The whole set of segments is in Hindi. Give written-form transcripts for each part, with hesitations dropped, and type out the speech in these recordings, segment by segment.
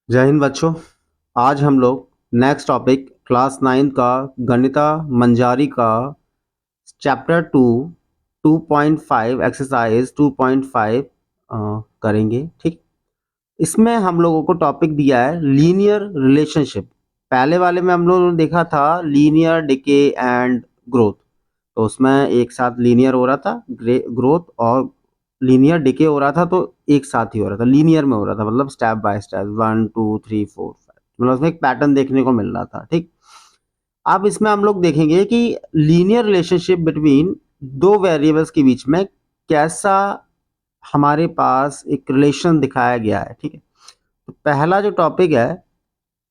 जय हिंद बच्चों। आज हम लोग नेक्स्ट टॉपिक क्लास 9 का गणिता मंजारी का चैप्टर 2 2.5 एक्सरसाइज 2.5 करेंगे। ठीक, इसमें हम लोगों को टॉपिक दिया है लीनियर रिलेशनशिप। पहले वाले में हम लोगों ने देखा था लीनियर डिके एंड ग्रोथ। तो उसमें एक साथ लीनियर हो रहा था ग्रोथ, और लीनियर डिके हो रहा था तो एक साथ ही हो रहा था, लीनियर में हो रहा था, मतलब स्टेप बाय स्टेप 1 2 3 4 5, मतलब उसमें एक पैटर्न देखने को मिल रहा था। ठीक, अब इसमें हम लोग देखेंगे कि लीनियर रिलेशनशिप बिटवीन दो वेरिएबल्स के बीच में कैसा हमारे पास एक रिलेशन दिखाया गया है। ठीक है, तो पहला जो टॉपिक है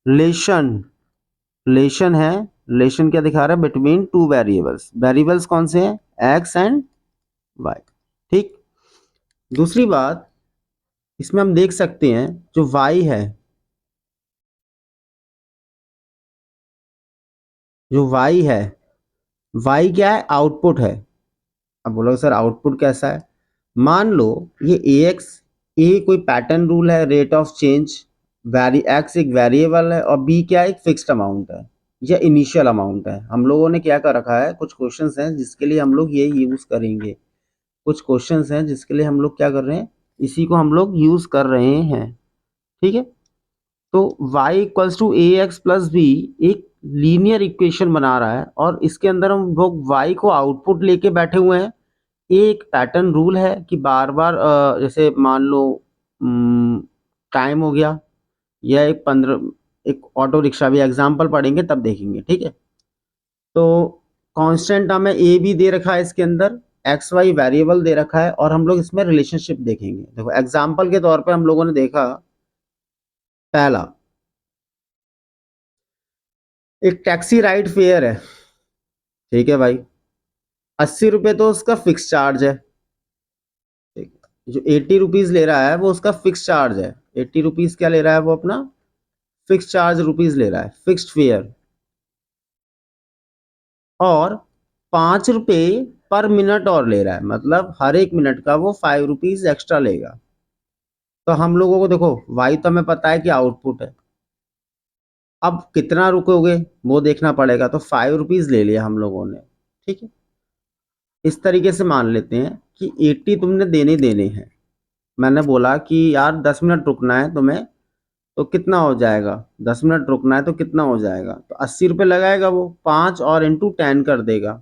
रिलेशन, रिलेशन है, रिलेशन क्या दिखा रहा है बिटवीन टू वेरिएबल्स। वेरिएबल्स कौन से हैं? X and Y. ठीक, दूसरी बात इसमें हम देख सकते हैं जो वाई है, जो वाई है, वाई क्या है? आउटपुट है। अब बोलोगे सर आउटपुट कैसा है? मान लो ये ए एक्स, ए कोई पैटर्न रूल है, rate of change, very x एक वेरिएबल है और बी क्या है? एक फिक्स्ड अमाउंट है या इनिशियल अमाउंट है। हम लोगों ने क्या कर रखा है, कुछ क्वेश्चंस हैं जिसके लिए हम लोग ये यूज करेंगे, कुछ क्वेश्चंस हैं जिसके लिए हम लोग क्या कर रहे हैं, इसी को हम लोग यूज कर रहे हैं। ठीक है, तो y equals to A X plus B एक लीनियर इक्वेशन बना रहा है और इसके अंदर हम लोग y को आउटपुट लेके बैठे हुए हैं। एक पैटर्न रूल है कि बार बार जैसे मान लो टाइम हो गया, या एक 15, एक ऑटो रिक्शा भी एग्जाम्पल पढ़ेंगे तब देखेंगे। ठीक है, तो कांस्टेंट हमें ए भी दे रखा है, इसके अंदर एक्स वाई वेरिएबल दे रखा है और हम लोग इसमें रिलेशनशिप देखेंगे। देखो एग्जाम्पल के तौर पे हम लोगों ने देखा, पहला एक टैक्सी राइड फेयर है। ठीक है भाई, 80 रुपये तो उसका फिक्स चार्ज है। ठीक है, जो 80 रुपीज ले रहा है वो उसका फिक्स चार्ज है। 80 रुपीज क्या ले रहा है वो? अपना फिक्स चार्ज रुपीज ले रहा है, फिक्स्ड फेयर। और 5 रुपये पर मिनट और ले रहा है, मतलब हर एक मिनट का वो 5 रुपीज एक्स्ट्रा लेगा। तो हम लोगों को देखो वाई तो हमें पता है कि आउटपुट है, अब कितना रुकोगे वो देखना पड़ेगा। तो 5 रुपीज ले लिया हम लोगों ने। ठीक है, इस तरीके से मान लेते हैं कि 80 तुमने देने देने हैं। मैंने बोला कि यार 10 मिनट रुकना है तुम्हें, तो कितना हो जाएगा? 10 मिनट रुकना है तो कितना हो जाएगा? तो 80 रुपये लगाएगा वो, 5 और इंटू 10 कर देगा।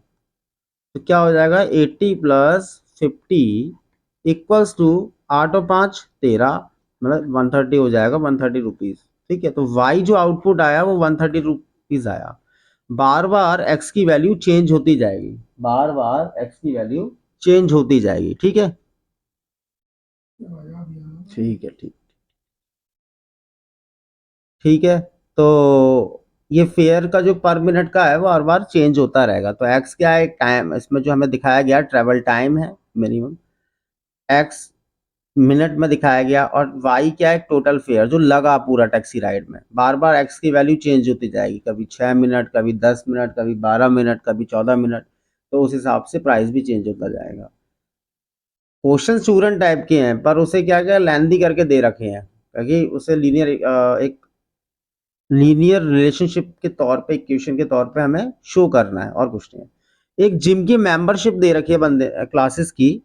तो क्या हो जाएगा? 80 + 50 इक्वल्स टू 8 और 5 13, मतलब 130 हो जाएगा, 130 रुपीज। ठीक है, तो वाई जो आउटपुट आया वो 130 रुपीज आया। बार बार एक्स की वैल्यू चेंज होती जाएगी, बार बार एक्स की वैल्यू चेंज होती जाएगी। ठीक है, ठीक है, ठीक, ठीक है। तो ये फेयर का जो पर मिनट का है वो हर बार चेंज होता रहेगा। तो एक्स क्या है? टाइम, इसमें जो हमें दिखाया गया ट्रेवल टाइम है मिनिमम, एक्स मिनट में दिखाया गया, और वाई क्या है? टोटल फेयर जो लगा पूरा टैक्सी राइड में। बार बार एक्स की वैल्यू चेंज होती जाएगी, कभी 6 मिनट, कभी 10 मिनट, कभी 12 मिनट, कभी 14 मिनट। तो उस हिसाब से प्राइस भी चेंज होता जाएगा। क्वेश्चन स्टूडेंट टाइप के हैं पर उसे क्या क्या लेंदी करके दे रखे हैं, क्योंकि उसे लीनियर एक लीनियर रिलेशनशिप के तौर पे, इक्वेशन के तौर पे हमें शो करना है और कुछ नहीं है। एक जिम की मेंबरशिप दे रखी है बंदे क्लासेस की।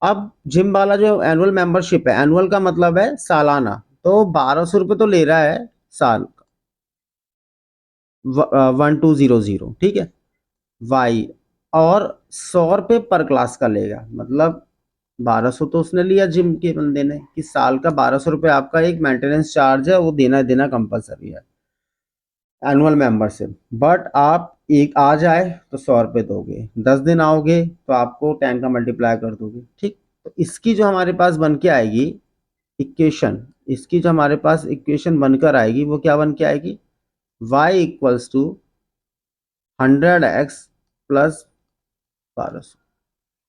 अब जिम वाला जो एनुअल मेंबरशिप है, एनुअल का मतलब है सालाना, तो 1200 रुपये तो ले रहा है साल, 1200। ठीक है, वाई और 100 रुपये पर क्लास का लेगा, मतलब 1200 तो उसने लिया जिम के बंदे ने कि साल का 1200 रुपये आपका एक मेंटेनेंस चार्ज है, वो देना देना कंपलसरी है, एनुअल मेंबरशिप। बट आप एक आ जाए तो 100 रुपये दोगे, 10 दिन आओगे तो आपको 10 का मल्टीप्लाई कर दोगे। ठीक, तो इसकी जो हमारे पास बन के आएगी इक्वेशन, इसकी जो हमारे पास इक्वेशन बनकर आएगी वो क्या बन के आएगी? y equals to 100x plus 1200।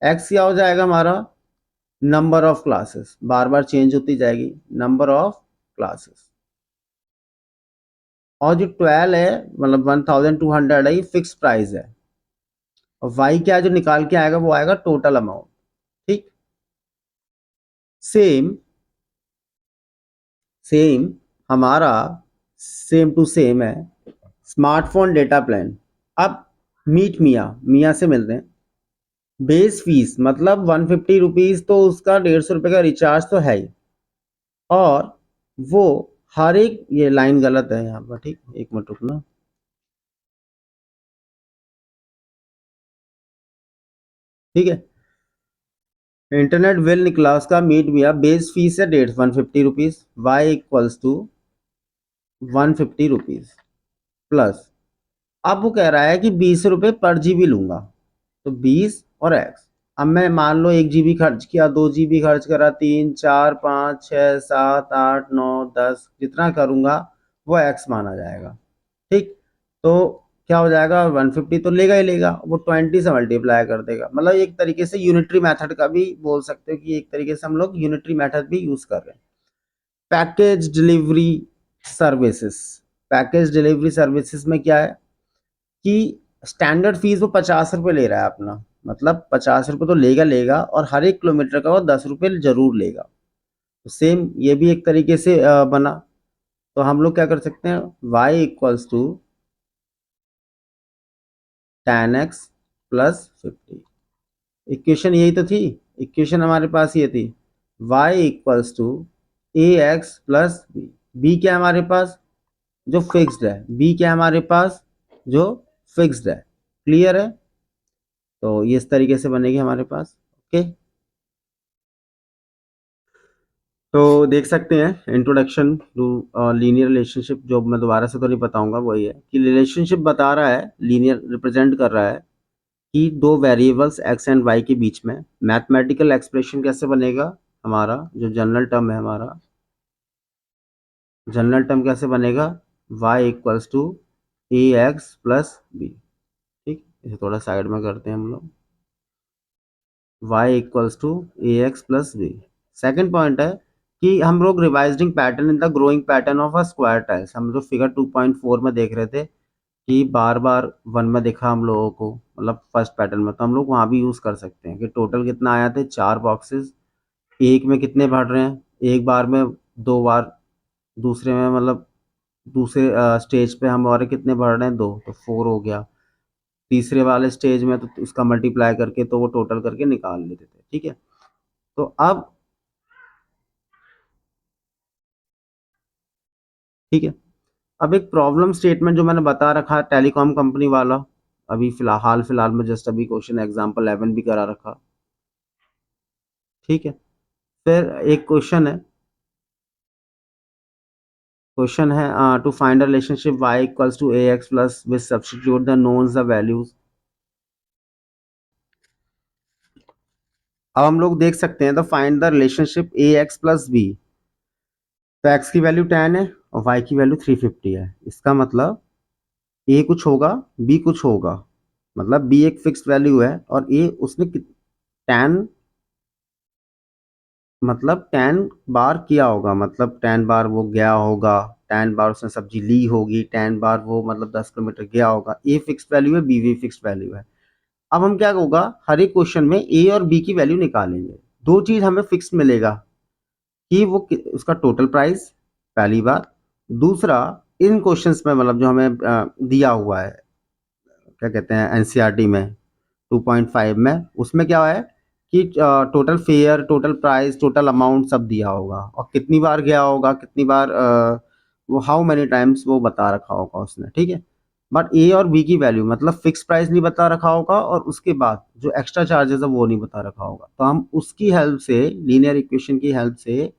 X क्या हो जाएगा हमारा? नंबर ऑफ क्लासेस, बार बार चेंज होती जाएगी, नंबर ऑफ क्लासेस। और जो 12 है, मतलब 1200 है, ये फिक्स प्राइस है। और वाई क्या है जो निकाल के आएगा? वो आएगा टोटल अमाउंट। ठीक, सेम सेम हमारा सेम टू सेम है स्मार्टफोन डेटा प्लान। अब मीट मियाँ मियाँ से मिलते हैं। बेस फीस मतलब 150 रुपीज़, तो उसका 150 रुपये का रिचार्ज तो है ही, और वो हर एक, ये लाइन गलत है यहाँ पर, ठीक, एक मिनट रुकना। ठीक है, इंटरनेट बिल निकला उसका मीट मिया, बेस फीस है 150 rupees, Y equals to 150 rupees plus, अब वो कह रहा है कि 20 रुपये पर जीबी लूंगा, तो 20 और एक्स। अब मैं मान लो 1 जीबी खर्च किया, 2 जीबी खर्च करा, 3, 4, 5, 6, 7, 8, 9, 10, जितना करूंगा वो एक्स माना जाएगा। ठीक, तो क्या हो जाएगा, 150 तो लेगा ही लेगा, वो 20 से मल्टीप्लाई कर देगा। मतलब एक तरीके से यूनिटरी मेथड का भी बोल सकते हो कि एक तरीके से हम लोग यूनिटरी मेथड भी यूज कर रहे हैं। Package delivery services, package delivery services में क्या है कि स्टैंडर्ड फीस वो 50 रुपये ले रहा है अपना, मतलब 50 रुपये तो लेगा लेगा, और हर एक किलोमीटर का वो 10 रुपये जरूर लेगा। तो सेम ये भी एक तरीके से बना। तो हम लोग क्या कर सकते हैं, y equals to 10x plus 50। Equation यही तो थी, इक्वेशन हमारे पास ये थी, y equals to A X plus B. B क्या है हमारे पास, जो फिक्स्ड है, बी क्या है हमारे पास, जो फिक्स्ड है। क्लियर है, तो ये इस तरीके से बनेगी हमारे पास। ओके, तो देख सकते हैं इंट्रोडक्शन टू लीनियर रिलेशनशिप, जो मैं दोबारा से तो नहीं बताऊंगा, वही है कि रिलेशनशिप बता रहा है, लीनियर रिप्रेजेंट कर रहा है कि दो वेरिएबल्स एक्स एंड वाई के बीच में मैथमेटिकल एक्सप्रेशन कैसे बनेगा। हमारा जो जनरल टर्म है, हमारा जनरल टर्म कैसे बनेगा, y equals to A X plus B. ठीक, इसे थोड़ा साइड में करते हैं हम लोग, y equals to A X plus B. Second point है कि हम लोग revising pattern in the growing pattern of a square tiles, हम जो फिगर 2.4 में देख रहे थे कि बार बार वन में देखा हम लोगों को, मतलब फर्स्ट पैटर्न में, तो हम लोग वहाँ भी यूज़ कर सकते हैं कि टोटल कितना आया थे, 4 बॉक्सेस, एक में कितने भर रहे हैं, एक बार में 2 बार, दूसरे में मतलब दूसरे स्टेज पे हम और कितने भर रहे हैं, 2, तो 4 हो गया। तीसरे वाले स्टेज में तो उसका मल्टीप्लाई करके तो वो टोटल करके निकाल लेते थे। ठीक है, तो अब ठीक है, अब एक प्रॉब्लम स्टेटमेंट जो मैंने बता रखा है टेलीकॉम कंपनी वाला, अभी फिलहाल फिलहाल में जस्ट अभी क्वेश्चन एग्जाम्पल 11 भी करा रखा। ठीक है, फिर एक क्वेश्चन है to find a relationship y equals to A X plus with substitute the knowns the values. अब हम लोग देख सकते हैं, the find the relationship A X plus B, तो x की वैल्यू 10 है और y की वैल्यू 350 है। इसका मतलब a कुछ होगा, b कुछ होगा, मतलब b एक फिक्स्ड वैल्यू है और a उसने 10, मतलब 10 बार किया होगा, मतलब 10 बार वो गया होगा, 10 बार उसने सब्जी ली होगी, 10 बार वो मतलब 10 किलोमीटर गया होगा। ए फिक्स्ड वैल्यू है, बी भी फिक्स्ड वैल्यू है। अब हम क्या होगा, हर एक क्वेश्चन में ए और बी की वैल्यू निकालेंगे। दो चीज हमें फिक्स मिलेगा कि वो उसका टोटल प्राइस, पहली बात। दूसरा, इन क्वेश्चंस में मतलब जो हमें दिया हुआ है, क्या कहते हैं, एनसीईआरटी में 2.5 में, उसमें क्या है कि total fair, total price, total amount सब दिया होगा, और कितनी बार गया होगा, कितनी बार वो हाउ मेनी टाइम्स वो बता रखा होगा उसने। ठीक है, बट ए और बी की वैल्यू मतलब फिक्स प्राइस नहीं बता रखा होगा, और उसके बाद जो एक्स्ट्रा चार्जेस है वो नहीं बता रखा होगा। तो हम उसकी हेल्प से, लीनियर इक्वेशन की हेल्प से,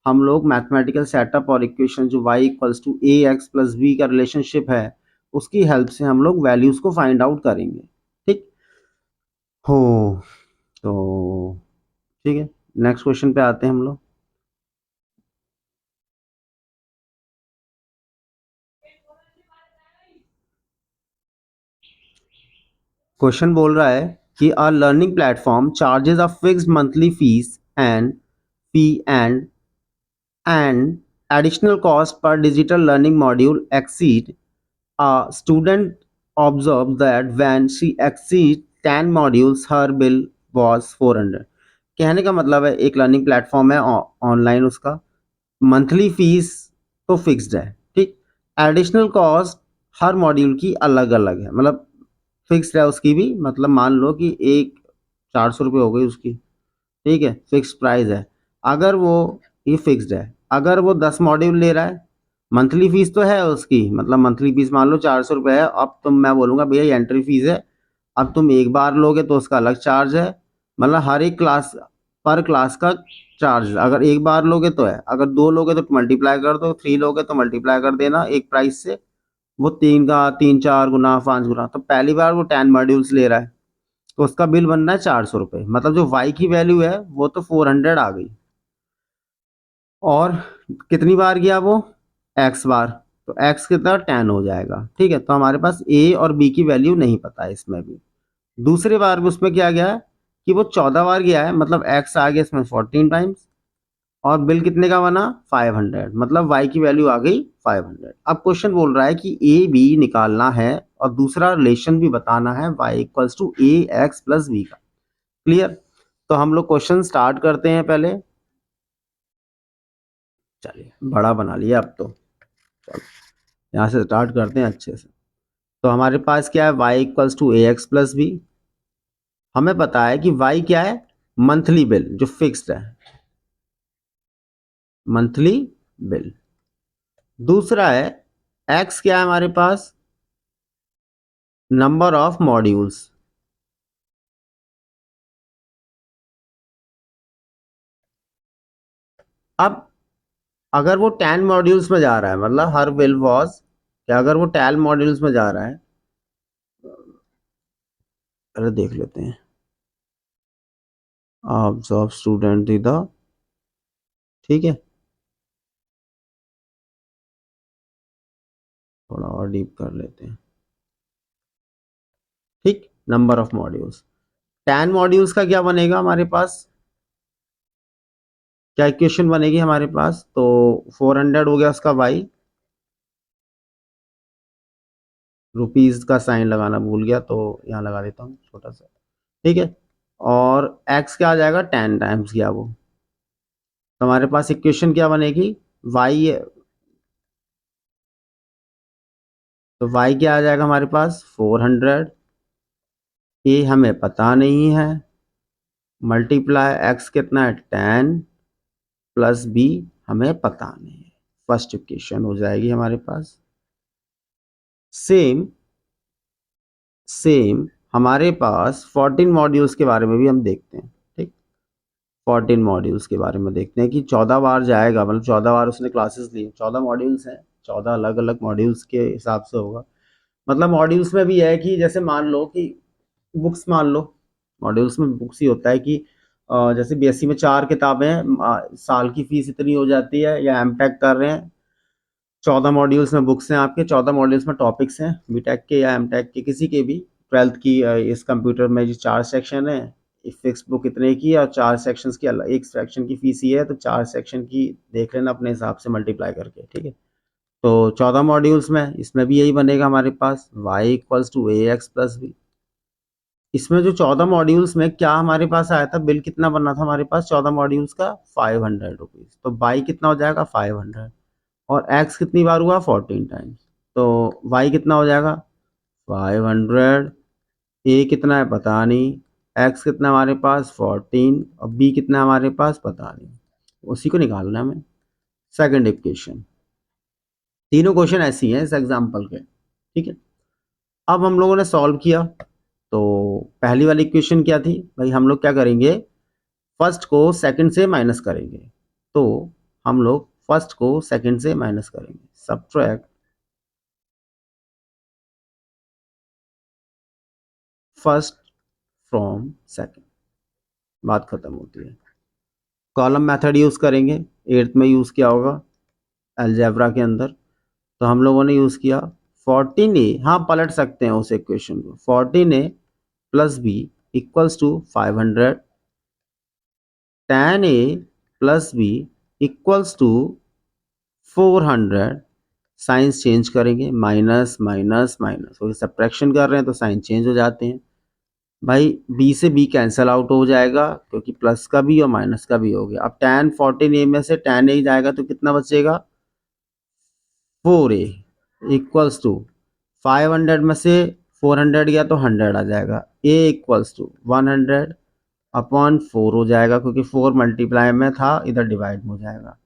हम लोग मैथमेटिकल सेटअप और इक्वेशन जो y equals to A X plus B का रिलेशनशिप है, उसकी हेल्प से हम लोग वैल्यूज को फाइंड आउट करेंगे। ठीक हो, तो ठीक है, नेक्स्ट क्वेश्चन पे आते हैं हम लोग। क्वेश्चन बोल रहा है कि a learning platform charges a fixed monthly fees and fee and additional cost per digital learning module exceed. A student observed that when she exceeds 10 modules, her bill was 400। कहने का मतलब है, एक लर्निंग प्लेटफॉर्म है ऑनलाइन, उसका मंथली फीस तो फिक्स्ड है, ठीक। एडिशनल कॉस्ट हर मॉड्यूल की अलग अलग है, मतलब फिक्स्ड है उसकी भी, मतलब मान लो कि एक 400 रुपये हो गई उसकी, ठीक है, फिक्स प्राइस है। अगर वो, ये फिक्स्ड है, अगर वो 10 मॉड्यूल ले रहा है, मंथली फीस तो है उसकी, मतलब मंथली फीस मान लो 400 रुपये है। अब तुम, मैं बोलूँगा भैया ये एंट्री फीस है, अब तुम एक बार लोगे तो उसका अलग चार्ज है, मतलब हर एक क्लास, पर क्लास का चार्ज अगर एक बार लोगे तो है, अगर दो लोगे तो मल्टीप्लाई कर दो, 3 लोगे तो मल्टीप्लाई कर देना एक प्राइस से, वो 3 का 3 4 गुना 5 गुना। तो पहली बार वो 10 मॉड्यूल्स ले रहा है तो उसका बिल बनना है 400 रुपये, मतलब जो वाई की वैल्यू है वो तो 400 आ गई, और कितनी बार गया वो, एक्स बार, तो एक्स कितना 10 हो जाएगा, ठीक है। तो हमारे पास ए और बी की वैल्यू नहीं पता है इसमें भी। दूसरे बार में उसमें क्या गया है कि वो 14 बार गया है, मतलब एक्स आ गया इसमें 14 टाइम्स, और बिल कितने का बना 500, मतलब वाई की वैल्यू आ गई 500। अब क्वेश्चन बोल रहा है कि ए बी निकालना है और दूसरा रिलेशन भी बताना है Y equals to A X plus B का। क्लियर? तो हम लोग क्वेश्चन स्टार्ट करते हैं पहले। चलिए बड़ा बना लिया अब तो, चलो यहाँ से स्टार्ट करते हैं अच्छे से। तो हमारे पास क्या है, Y equals to A X plus B. हमें पता है कि वाई क्या है, मंथली बिल जो फिक्स्ड है, मंथली बिल। दूसरा है एक्स क्या है हमारे पास, नंबर ऑफ मॉड्यूल्स। अब अगर वो 10 मॉड्यूल्स में जा रहा है, मतलब हर विल वॉज क्या, अगर वो 10 मॉड्यूल्स में जा रहा है, अरे देख लेते हैं, ऑब्जर्व स्टूडेंट दीदा, ठीक है, थोड़ा और डीप कर लेते हैं, ठीक। नंबर ऑफ मॉड्यूल्स, 10 मॉड्यूल्स का क्या बनेगा हमारे पास, क्या इक्वेशन बनेगी हमारे पास, तो 400 हो गया उसका वाई, रुपीज का साइन लगाना भूल गया तो यहाँ लगा देता हूँ छोटा सा, ठीक है। और एक्स क्या आ जाएगा, 10 टाइम्स गया वो, तो हमारे पास इक्वेशन क्या बनेगी, वाई, तो वाई क्या आ जाएगा हमारे पास 400, ए हमें पता नहीं है, मल्टीप्लाई एक्स कितना है 10, प्लस बी हमें पता नहीं है। फर्स्ट इक्वेशन हो जाएगी हमारे पास। सेम सेम हमारे पास 14 मॉड्यूल्स के बारे में भी हम देखते हैं, ठीक। 14 मॉड्यूल्स के बारे में देखते हैं कि 14 बार जाएगा, मतलब 14 बार उसने क्लासेस ली, 14 मॉड्यूल्स हैं, 14 अलग अलग मॉड्यूल्स के हिसाब से होगा। मतलब मॉड्यूल्स में भी है कि जैसे मान लो कि बुक्स मान लो, मॉड्यूल्स में बुक्स ही होता है कि जैसे बीएससी में 4 किताबें हैं, साल की फीस इतनी हो जाती है, या एमटेक कर रहे हैं 14 मॉड्यूल्स में बुक्स हैं आपके, 14 मॉड्यूल्स में टॉपिक्स हैं, बीटेक के या एमटेक के किसी के भी, ट्वेल्थ की इस कंप्यूटर में जो 4 सेक्शन है, फिक्स बुक इतने की और 4 सेक्शंस की अलग, एक सेक्शन की फीस ही है, तो 4 सेक्शन की देख लेना अपने हिसाब से मल्टीप्लाई करके, ठीक है। तो 14 मॉड्यूल्स में इसमें भी यही बनेगा हमारे पास, Y equals to A X plus B. इसमें जो 14 मॉड्यूल्स में क्या हमारे पास आया था, बिल कितना बनना था हमारे पास 14 मॉड्यूल्स का, 500 रुपीज, तो बाई कितना हो जाएगा 500, और एक्स कितनी बार हुआ 14 टाइम्स, तो वाई कितना हो जाएगा 500, ए कितना है पता नहीं, एक्स कितना हमारे पास 14, और बी कितना हमारे पास पता नहीं, उसी को निकालना है हमें। सेकंड इक्वेशन, तीनों क्वेश्चन ऐसी हैं इस एग्जाम्पल के, ठीक है। अब हम लोगों ने सॉल्व किया, तो पहली वाली इक्वेशन क्या थी भाई, हम लोग क्या करेंगे, फर्स्ट को सेकंड से माइनस करेंगे, तो हम लोग फर्स्ट को सेकंड से माइनस करेंगे, सब्ट्रैक्ट फर्स्ट फ्रॉम सेकंड, बात खत्म होती है। कॉलम मेथड यूज करेंगे, 8th में यूज किया होगा अलजेब्रा के अंदर, तो हम लोगों ने यूज किया 14a, हाँ पलट सकते हैं उस इक्वेशन को, 14a plus B equals to 500, 10a plus B equals to 400, signs change करेंगे, माइनस माइनस माइनस, क्योंकि सब्ट्रैक्शन कर रहे हैं तो साइन चेंज हो जाते हैं भाई, बी से बी कैंसिल आउट हो जाएगा क्योंकि प्लस का भी और माइनस का भी हो गया। अब tan 14a में से tan a जाएगा तो कितना बचेगा 4a इक्वल्स टू 500 में से 400 गया तो 100 आ जाएगा। a इक्वल्स टू 100 अपॉन 4 हो जाएगा, क्योंकि 4 मल्टीप्लाई में था, इधर डिवाइड हो जाएगा।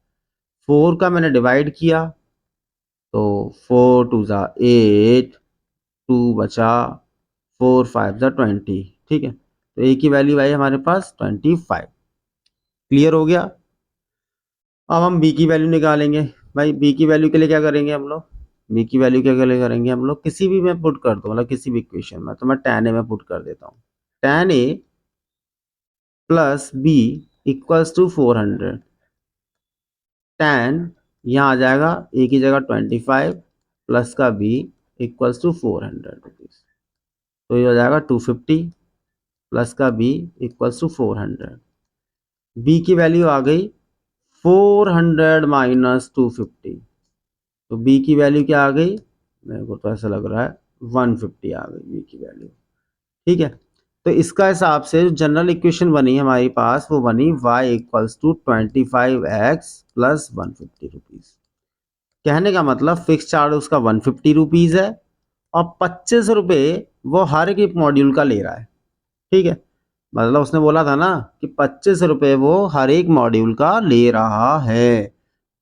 4 का मैंने डिवाइड किया तो 4 टू ज़ा 8, 2 बचा, 4 5 ज़ा 20। ठीक है, तो a की वैल्यू आई हमारे पास 25। क्लियर हो गया। अब हम b की वैल्यू निकालेंगे। भाई b की वैल्यू के लिए क्या करेंगे हम लोग, b की वैल्यू क्या करेंगे हम लोग, किसी भी में पुट कर दो, मतलब किसी भी इक्वेशन में, तो मैं tan a में पुट कर देता हूँ। tan a plus b equals to 400। tan यहाँ आ जाएगा a की जगह 25 प्लस का b इक्वल्स टू 400 रुपीज़, तो ये हो जाएगा 250 प्लस का b इक्वल्स टू 400। b की वैल्यू आ गई 400 माइनस 250, तो b की वैल्यू क्या आ गई, मेरे को तो ऐसा लग रहा है 150 आ गई b की वैल्यू। ठीक है, तो इसका हिसाब से जो जनरल इक्वेशन बनी हमारे पास वो बनी y equals to 25x plus 150 rupees. कहने का मतलब फिक्स चार्ज उसका 150 रुपीज़ है और 25 रुपये वो हर एक मॉड्यूल का ले रहा है। ठीक है, मतलब उसने बोला था ना कि 25 रुपये वो हर एक मॉड्यूल का ले रहा है,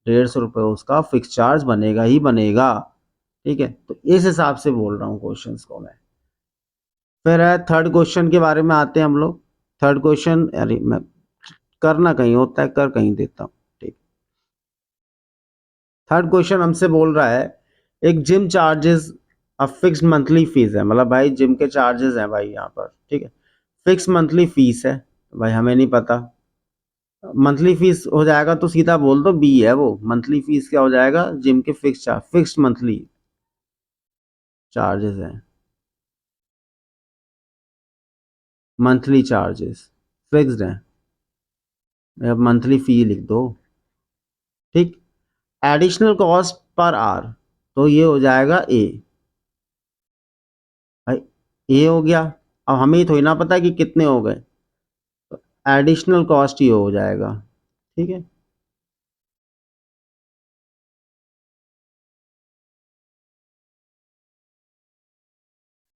150 रुपये उसका फिक्स चार्ज बनेगा ही बनेगा। ठीक है, तो इस हिसाब से बोल रहा हूँ क्वेश्चंस को मैं। फिर है थर्ड क्वेश्चन के बारे में आते हैं हम लोग। थर्ड क्वेश्चन, अरे मैं करना कहीं होता है, कर कहीं देता हूँ। ठीक, थर्ड क्वेश्चन हमसे बोल रहा है एक gym charges a fixed monthly fees है, मतलब भाई जिम के चार्जेस हैं भाई यहाँ पर। ठीक है, फिक्स मंथली फीस है, तो भाई हमें नहीं पता। मंथली फीस हो जाएगा तो सीधा बोल दो बी है वो। मंथली फीस क्या हो जाएगा, जिम के fix charge, fixed monthly charges हैं, मंथली चार्जेस फिक्स्ड हैं, मंथली फी लिख दो। ठीक, एडिशनल कॉस्ट पर आवर, तो ये हो जाएगा ए। भाई ए हो गया, अब हमें ही थोड़ी ना पता है कि कितने हो गए, तो एडिशनल कॉस्ट ये हो जाएगा। ठीक है,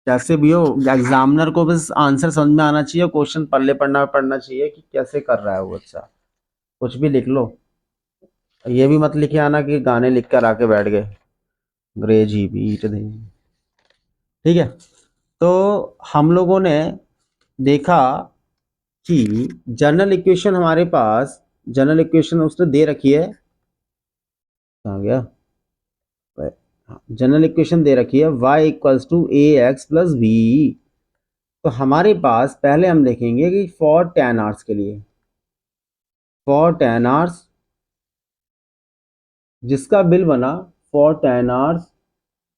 कैसे भी हो एग्जामिनर को बस आंसर समझ में आना चाहिए, क्वेश्चन पढ़ले पढ़ना चाहिए कि कैसे कर रहा है वो। अच्छा, कुछ भी लिख लो, ये भी मत लिखे आना कि गाने लिख कर आके बैठ गए, अंग्रेज ही बीट दे। ठीक है, तो हम लोगों ने देखा कि जनरल इक्वेशन हमारे पास, जनरल इक्वेशन उसने दे रखी है, कहाँ गया, जनरल इक्वेशन दे रखी है y equals to A X plus B. तो हमारे पास पहले हम देखेंगे कि फॉर टेन आवर्स के लिए, फॉर टेन आवर्स जिसका बिल बना, फॉर टेन आवर्स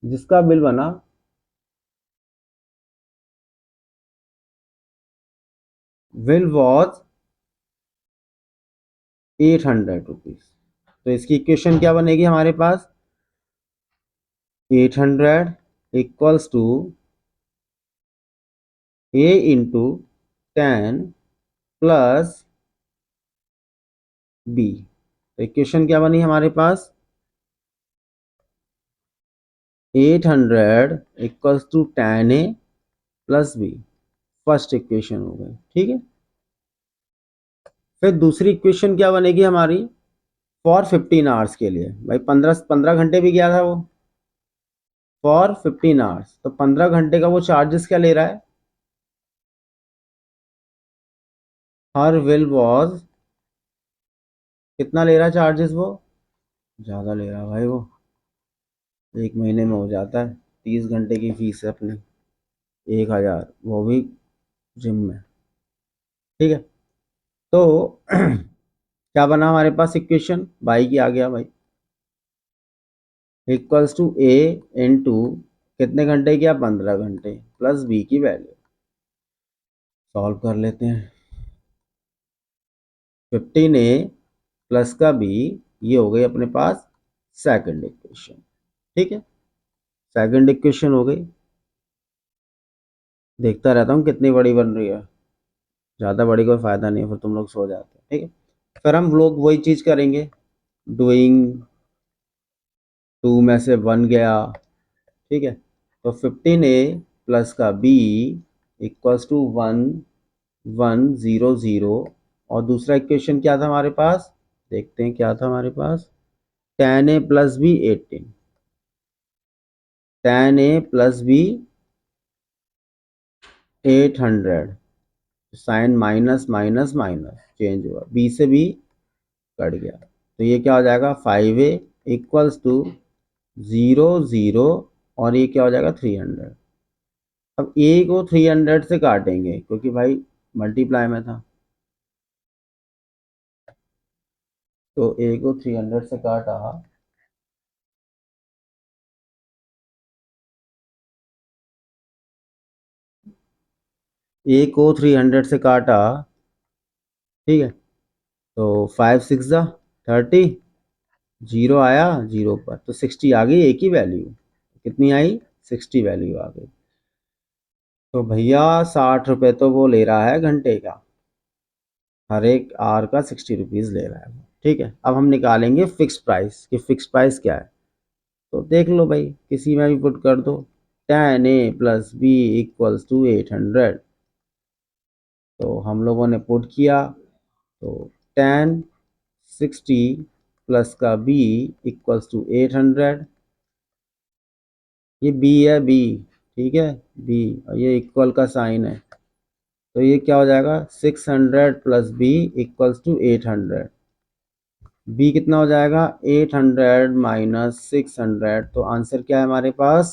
जिसका बिल बना बिल वॉज 800 रुपीज। तो इसकी इक्वेशन क्या बनेगी हमारे पास, 800 equals to A into 10 plus B. तो इक्वेशन क्या बनी हमारे पास, 800 equals to 10 A plus B, first equation हो गई। ठीक है, फिर दूसरी इक्वेशन क्या बनेगी हमारी, फॉर 15 आवर्स के लिए, भाई 15 घंटे भी गया था वो, फॉर 15 आवर्स, तो 15 घंटे का वो चार्जेस क्या ले रहा है, हर विल वॉज कितना ले रहा है चार्जेस वो, ज़्यादा ले रहा है भाई वो, 1 महीने में हो जाता है, 30 घंटे की फीस है अपनी, 1000, वो भी जिम में। ठीक है, तो क्या बना हमारे पास इक्वेशन, बाई की आ गया भाई, इक्वल्स टू ए इंटू कितने घंटे किया, 15 घंटे प्लस बी की वैल्यू। सॉल्व कर लेते हैं, 15a प्लस का b, ये हो गई अपने पास सेकंड इक्वेशन। ठीक है, सेकंड इक्वेशन हो गई, देखता रहता हूँ कितनी बड़ी बन रही है, ज़्यादा बड़ी कोई फ़ायदा नहीं है, फिर तुम लोग सो जाते हो। ठीक है, फिर हम लोग वही चीज़ करेंगे, डूइंग 2 में से 1 गया, ठीक है। तो 15a प्लस का b इक्वल्स टू 1 1 0 0। और दूसरा इक्वेशन क्या था हमारे पास, देखते हैं क्या था हमारे पास, tan a plus B 18, tan a plus B 800, sign minus minus minus change हुआ, b से b कट गया, तो ये क्या हो जाएगा 5a इक्वल्स टू 0 0। और ये क्या हो जाएगा 300। अब a को 300 से काटेंगे क्योंकि भाई मल्टीप्लाई में था, तो a को 300 से काटा, a को 300 से काटा, ठीक है। तो 5 6 जा 30, जीरो आया जीरो पर, तो 60 आ गई, एक ही वैल्यू कितनी आई 60 वैल्यू आ गई। तो भैया 60 रुपये तो वो ले रहा है घंटे का, हर एक आवर का 60 रुपीज़ ले रहा है, ठीक है। अब हम निकालेंगे फिक्स प्राइस कि फिक्स प्राइस क्या है। तो देख लो भाई, किसी में भी पुट कर दो, tan a plus B equals to 800। तो हम लोगों ने पुट किया, तो tan 60 प्लस का b इक्वल्स टू 800, ये b है b, ठीक है b, और ये इक्वल का साइन है, तो ये क्या हो जाएगा 600 plus b equals to 800। b कितना हो जाएगा 800 माइनस 600, तो आंसर क्या है हमारे पास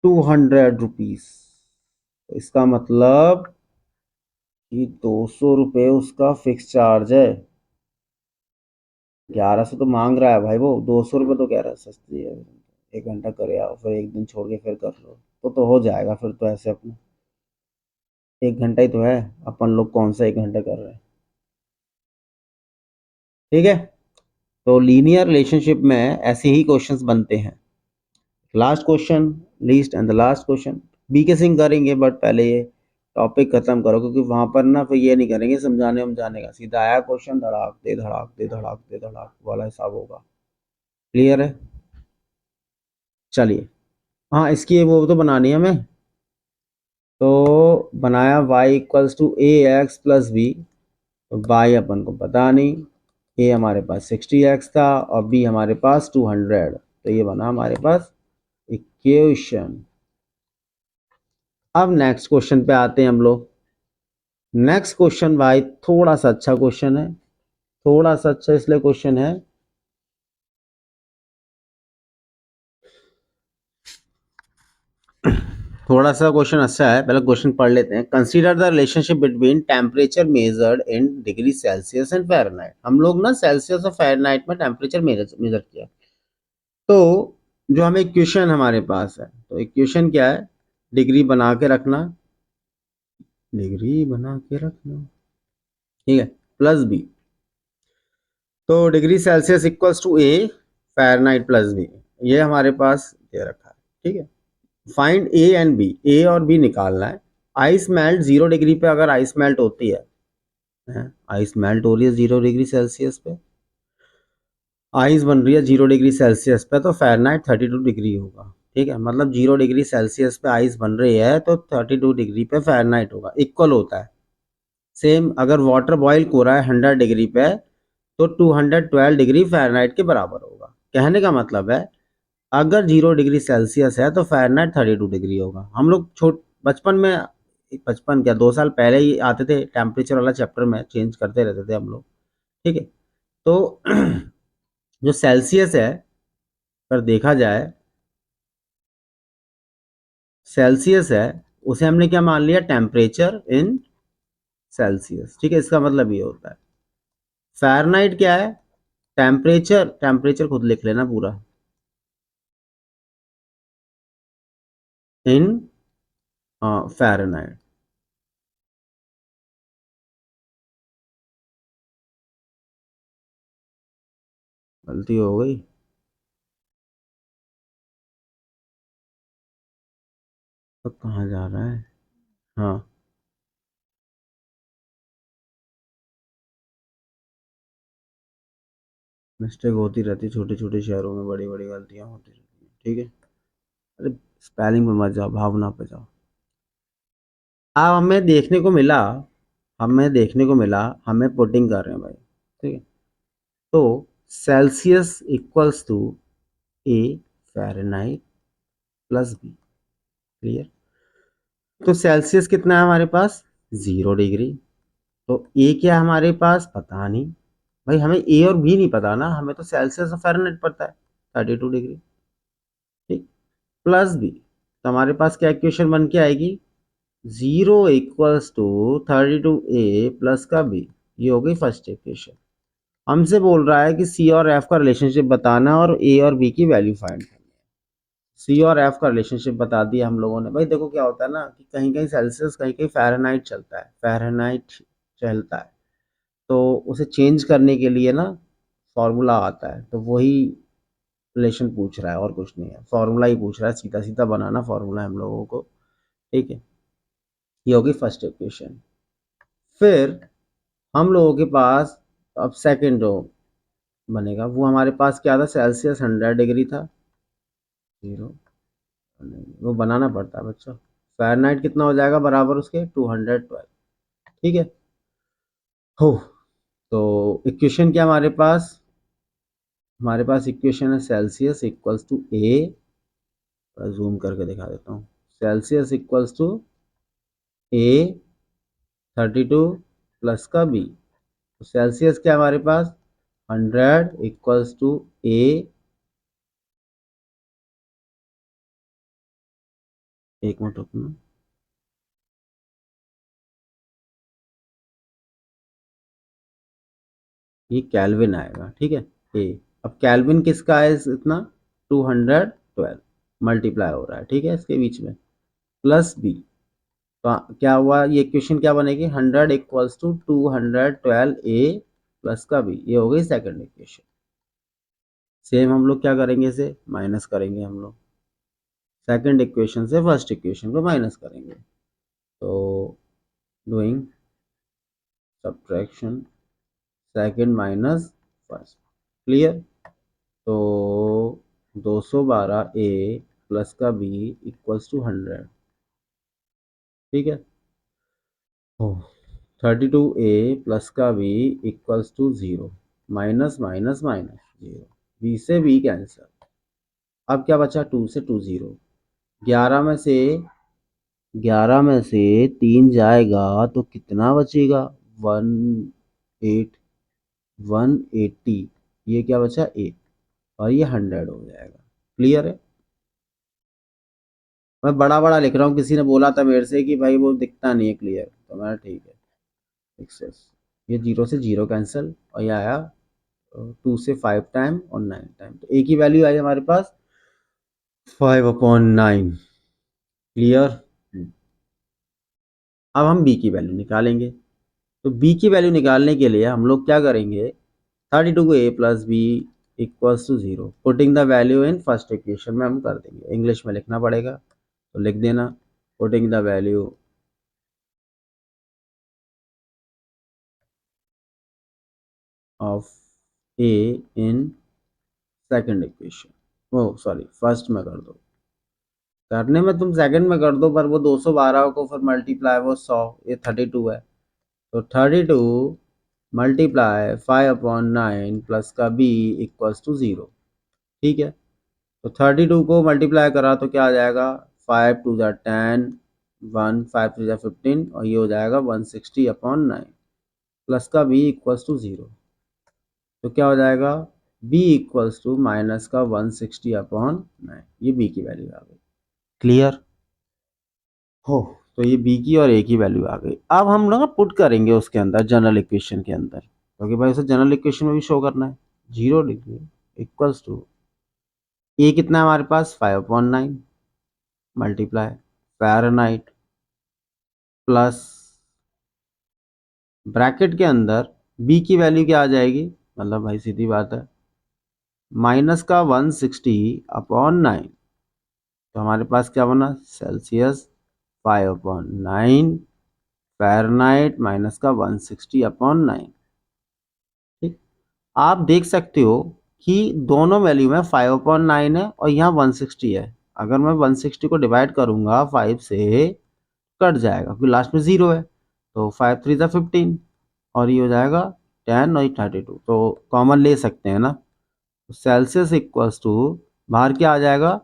200 रुपीज़। तो इसका मतलब कि 200 रुपये उसका फिक्स चार्ज है। 1100 तो मांग रहा है भाई वो, 200 रुपये तो कह रहा है सस्ती है, 1 घंटा करे आओ फिर 1 दिन छोड़ के फिर कर लो, तो हो जाएगा फिर तो ऐसे अपने, 1 घंटा ही तो है, अपन लोग कौन सा 1 घंटा कर रहे हैं, ठीक है। तो लीनियर रिलेशनशिप में ऐसे ही क्वेश्चंस बनते हैं। Last question, least and the last question, B K Singh करेंगे, बट पहले ये टॉपिक खत्म करो, क्योंकि वहां पर ना फिर ये नहीं करेंगे समझाने उमझाने का, सीधा आया क्वेश्चन धड़ाक दे धड़ाक दे धड़ाक दे धड़ाक वाला हिसाब होगा। क्लियर है, चलिए। हाँ, इसकी वो तो बनानी है हमें, तो बनाया y equals to A X plus B, तो y अपन को पता नहीं, a हमारे पास 60x था और b हमारे पास 200, तो ये बना हमारे पास इक्वेशन। अब नेक्स्ट क्वेश्चन पे आते हैं हम लोग। नेक्स्ट क्वेश्चन भाई थोड़ा सा अच्छा क्वेश्चन है, थोड़ा सा अच्छा इसलिए क्वेश्चन है, थोड़ा सा क्वेश्चन अच्छा है, पहले क्वेश्चन पढ़ लेते हैं। Consider the relationship between temperature measured in degree Celsius and Fahrenheit. हम लोग ना सेल्सियस और फ़ारेनहाइट में टेम्परेचर मेजर किया, तो जो हमें इक्वेशन हमारे पास है, तो इक्वेशन क्या है, डिग्री बना के रखना, डिग्री बना के रखना, ठीक है, प्लस बी, तो degree Celsius equals to A Fahrenheit plus B, ये हमारे पास दे रखा है, ठीक है। Find A and B, A और बी निकालना है। आइस मेल्ट 0 डिग्री पे, अगर आइस मेल्ट होती है, आइस मेल्ट हो रही है 0 डिग्री सेल्सियस पे, आइस बन रही है 0 डिग्री सेल्सियस पे, तो फ़ारेनहाइट 32 डिग्री होगा, ठीक है। मतलब 0 डिग्री सेल्सियस पे आइस बन रही है तो 32 डिग्री पे फ़ारेनहाइट होगा, इक्वल होता है। सेम अगर वाटर बॉईल हो रहा है 100 डिग्री पे, तो 212 डिग्री फ़ारेनहाइट के बराबर होगा। कहने का मतलब है, अगर 0 डिग्री सेल्सियस है तो फ़ारेनहाइट 32 डिग्री होगा। हम लोग छोट बचपन में, बचपन क्या 2 साल पहले ही आते थे टेम्परेचर वाला चैप्टर में, चेंज करते रहते थे हम लोग, ठीक है। तो जो सेल्सियस है, अगर देखा जाए सेल्सियस है, उसे हमने क्या मान लिया टेम्परेचर इन सेल्सियस, ठीक है। इसका मतलब ये होता है। फ़ारेनहाइट क्या है, टेम्परेचर, टेम्परेचर खुद लिख लेना पूरा, इन फ़ारेनहाइट। गलती हो गई, तो कहाँ जा रहा है, हाँ मिस्टेक होती रहती, छोटे छोटे शहरों में बड़ी बड़ी गलतियाँ होती रहती हैं, ठीक है। अरे स्पेलिंग पे मत जाओ, भावना पे जाओ। अब हमें देखने को मिला, हमें पुटिंग कर रहे हैं भाई, ठीक है। तो Celsius equals to A Fahrenheit plus B, clear. तो सेल्सियस कितना है हमारे पास, 0 डिग्री। तो ए क्या है हमारे पास, पता नहीं भाई, हमें ए और बी नहीं पता ना, हमें तो सेल्सियस और फ़ारेनहाइट पता है, 32 डिग्री, ठीक। प्लस बी, तो हमारे पास क्या इक्वेशन बन के आएगी, 0 = 32 a प्लस का बी, ये हो गई फर्स्ट इक्वेशन। हमसे बोल रहा है कि सी और एफ का रिलेशनशिप बताना और ए और बी की वैल्यू फाइंड करनी है। सी और एफ का रिलेशनशिप बता दिया हम लोगों ने। भाई देखो क्या होता है ना कि कहीं कहीं सेल्सियस, कहीं कहीं फ़ारेनहाइट चलता है, फ़ारेनहाइट चलता है, तो उसे चेंज करने के लिए ना फॉर्मूला आता है, तो वही रिलेशन पूछ रहा है और कुछ नहीं है, फॉर्मूला ही पूछ रहा है, सीधा सीधा बनाना फॉर्मूला हम लोगों को, ठीक है। ये होगी फर्स्ट इक्वेशन। फिर हम लोगों के पास अब सेकंड जो बनेगा वो हमारे पास क्या था, सेल्सियस 100 डिग्री था, 0, वो बनाना पड़ता है बच्चों। फ़ारेनहाइट कितना हो जाएगा बराबर उसके, 212, ठीक है। हो, तो इक्वेशन क्या हमारे पास इक्वेशन है Celsius equals to A, zoom करके दिखा देता हूँ, Celsius equals to A 32 plus का बी। तो सेल्सियस क्या है हमारे पास, 100 = ए, एक मिनट रुकना, ये कैल्विन आएगा, ठीक है। ए, अब कैल्विन किसका है इतना, 212 मल्टीप्लाई हो रहा है, ठीक है, इसके बीच में, प्लस बी। तो क्या हुआ, ये इक्वेशन क्या बनेगी, 100 = 212 ए प्लस का बी, ये हो गई सेकंड इक्वेशन। सेम हम लोग क्या करेंगे, इसे माइनस करेंगे हम लोग, सेकंड इक्वेशन से फर्स्ट इक्वेशन को माइनस करेंगे। तो doing subtraction second minus first, clear. तो 212 ए प्लस का बी इक्वल्स टू 100, ठीक है। हो, 32 ए प्लस का B equals to 0, minus minus minus 0, B से बी कैंसिल। अब क्या बचा, 2 से 2 0, 11 में से 3 जाएगा तो कितना बचेगा, 180, ये क्या बचा ए, और ये 100 हो जाएगा, क्लियर है। मैं बड़ा बड़ा लिख रहा हूँ, किसी ने बोला था मेरे से कि भाई वो दिखता नहीं है क्लियर, तो मैं ठीक है, एक्सेस, ये 0 से 0 कैंसिल, और ये आया 2 से 5 टाइम और 9 टाइम, तो ए की वैल्यू आई हमारे पास 5/9, क्लियर। अब हम बी की वैल्यू निकालेंगे। तो बी की वैल्यू निकालने के लिए हम लोग क्या करेंगे, 32 को A plus B equals to 0, putting the value in first equation में हम कर देंगे, इंग्लिश में लिखना पड़ेगा तो लिख देना, putting the value of A in second equation, oh sorry first में कर दो, करने में तुम सेकंड में कर दो, पर वो 212 को फिर मल्टीप्लाई वो 100, ये 32 है, तो 32 मल्टीप्लाई 5/9 प्लस का बी इक्वल्स टू 0, ठीक है। तो 32 को मल्टीप्लाई करा तो क्या आ जाएगा, 5 × 2 = 10, 5 × 3 = 15, और ये हो जाएगा 160/9 प्लस का बी इक्वल्स टू 0, तो क्या हो जाएगा, बी इक्वल्स टू माइनस का 160/9, ये बी की वैल्यू आ गई, क्लियर हो। तो ये बी की और ए की वैल्यू आ गई। अब हम लोग पुट करेंगे उसके अंदर, जनरल इक्वेशन के अंदर, क्योंकि भाई उसे जनरल इक्वेशन में भी शो करना है, 0 डिग्री इक्वल्स टू ए कितना है हमारे पास, 5/9 मल्टीप्लाई फ़ारेनहाइट प्लस ब्रैकेट के अंदर बी की वैल्यू क्या आ जाएगी, मतलब भाई सीधी बात है, माइनस का 160/9, तो हमारे पास क्या बना, सेल्सियस 5/9 फ़ारेनहाइट माइनस का 160/9, ठीक। आप देख सकते हो कि दोनों वैल्यू में 5/9 है और यहाँ 160 है। अगर मैं 160 को डिवाइड करूंगा 5 से, कट जाएगा क्योंकि लास्ट में 0 है। तो 5 3 ज़ा 15 और ये हो जाएगा 10 और ये 32। तो कॉमन ले सकते हैं ना। सेल्सियस इक्वल्स टू, बाहर क्या आ जाएगा,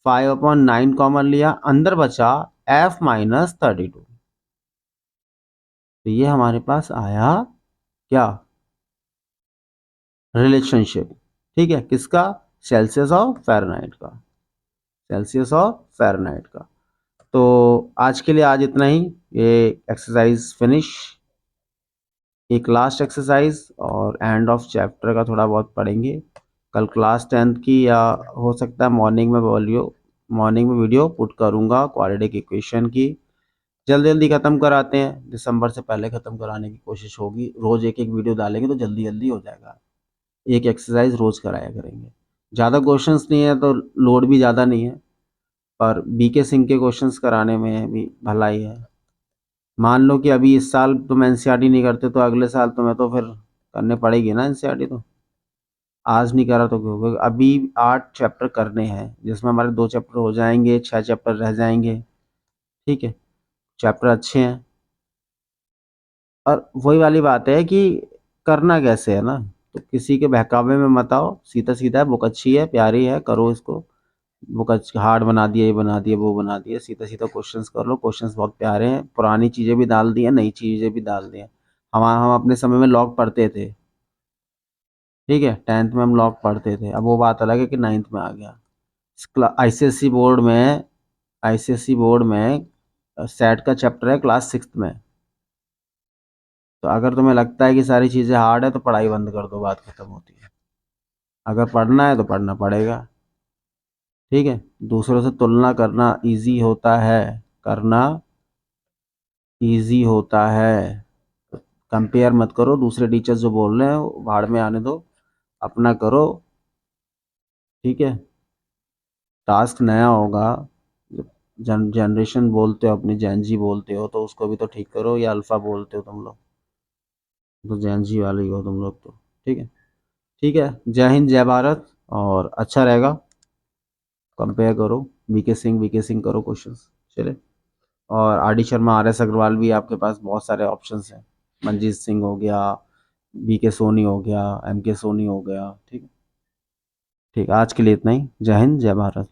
5/9 कॉमन लिया, अंदर बचा F-32। तो ये हमारे पास आया क्या, रिलेशनशिप। ठीक है, किसका, सेल्सियस और फ़ारेनहाइट का, सेल्सियस और फ़ारेनहाइट का। तो आज के लिए आज इतना ही, ये एक्सरसाइज फिनिश। एक लास्ट एक्सरसाइज और एंड ऑफ चैप्टर का थोड़ा बहुत पढ़ेंगे। कल क्लास 10th की, या हो सकता है मॉर्निंग में वीडियो पुट करूँगा क्वाड्रेटिक इक्वेशन की। जल्दी जल्दी ख़त्म कराते हैं, दिसंबर से पहले ख़त्म कराने की कोशिश होगी। रोज़ एक एक वीडियो डालेंगे तो जल्दी जल्दी हो जाएगा। एक एक्सरसाइज रोज़ कराया करेंगे। ज़्यादा क्वेश्चंस नहीं है तो लोड भी ज़्यादा नहीं है, पर बीके सिंह के क्वेश्चंस कराने में भी भलाई है। मान लो कि अभी इस साल तुम एनसीईआरटी नहीं करते तो अगले साल तुम्हें तो फिर करने पड़ेगी ना एनसीईआरटी। तो आज नहीं करा तो क्यों, क्योंकि अभी 8 चैप्टर करने हैं जिसमें हमारे 2 चैप्टर हो जाएंगे, 6 चैप्टर रह जाएंगे। ठीक है, चैप्टर अच्छे हैं। और वही वाली बात है कि करना कैसे है ना, तो किसी के बहकावे में मत आओ, सीधा सीधा बुक अच्छी है, प्यारी है, करो इसको। बुक अच्छी, हार्ड बना दिया, ये बना दिया, वो बना दिया, सीधा सीधा क्वेश्चंस कर लो। क्वेश्चंस बहुत प्यारे हैं, पुरानी चीज़ें भी डाल दी हैं, नई चीज़ें भी डाल दी हैं। हम अपने समय में लॉग पढ़ते थे। ठीक है, 10th में हम लॉग पढ़ते थे, अब वो बात अलग है कि 9th में आ गया। आईसीएससी बोर्ड में, आईसीएससी बोर्ड में सेट का चैप्टर है क्लास 6th में। तो अगर तुम्हें लगता है कि सारी चीज़ें हार्ड है तो पढ़ाई बंद कर दो, बात खत्म होती है। अगर पढ़ना है तो पढ़ना पड़ेगा। ठीक है, दूसरों से तुलना करना इजी होता है, करना इजी होता है। कंपेयर मत करो, दूसरे टीचर्स जो बोल रहे हैं वो भाड़ में आने दो, अपना करो। ठीक है, टास्क नया होगा। जनरेशन बोलते हो अपनी, जैन जी बोलते हो तो उसको भी तो ठीक करो, या अल्फ़ा बोलते हो तुम लोग, तो जैन जी वाले ही हो तुम लोग तो। ठीक है, ठीक है, जय हिंद जय भारत। और अच्छा रहेगा, कंपेयर करो, वीके सिंह करो क्वेश्चंस। चले, और R D Sharma, R S Agarwal भी आपके पास बहुत सारे ऑप्शंस हैं। मनजीत सिंह हो गया, बी के सोनी हो गया, एम के सोनी हो गया। ठीक है, ठीक, आज के लिए इतना ही। जय हिंद जय भारत।